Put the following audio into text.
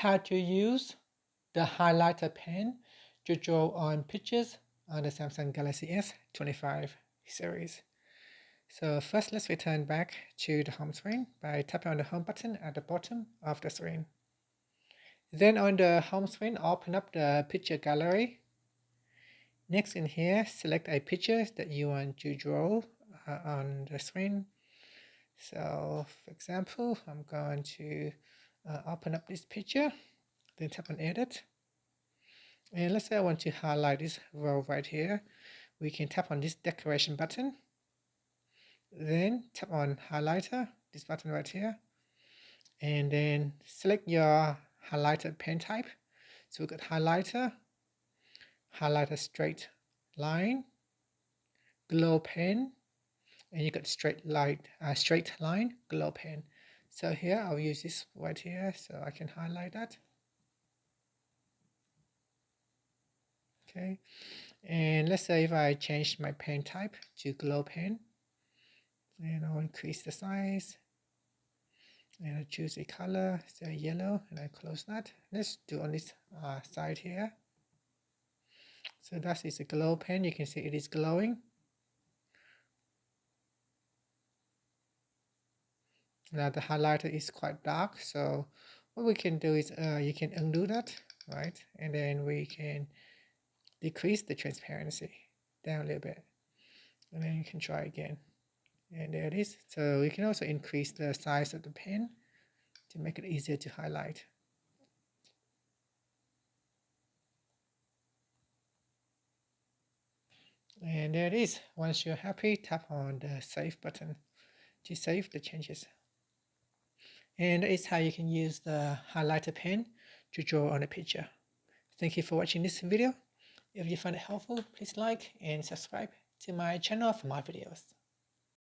how to use the highlighter pen to draw on pictures on the Samsung Galaxy S25 series. So first, let's return back to the home screen by tapping on the home button at the bottom of the screen. Then on the home screen, open up the picture gallery. Next in here, select a picture that you want to draw on the screen. So for example, I'm going to open up this picture, then tap on edit. And let's say I want to highlight this row right here. We can tap on this decoration button, then tap on highlighter, this button right here, and then select your highlighted pen type. So we got highlighter, highlighter straight line, glow pen, and you got straight line glow pen. So here I'll use this right here, so I can highlight that. Okay, and let's say if I change my pen type to glow pen, and I'll increase the size, and I choose a color, say yellow, and I close that. Let's do on this side here. So that is a glow pen. You can see it is glowing. Now the highlighter is quite dark, so what we can do is you can undo that, right? And then we can decrease the transparency down a little bit, and then you can try again. And there it is. So you can also increase the size of the pen to make it easier to highlight. And there it is. Once you're happy, tap on the save button to save the changes. And that is how you can use the highlighter pen to draw on a picture. Thank you for watching this video. If you find it helpful, please like and subscribe to my channel for more videos.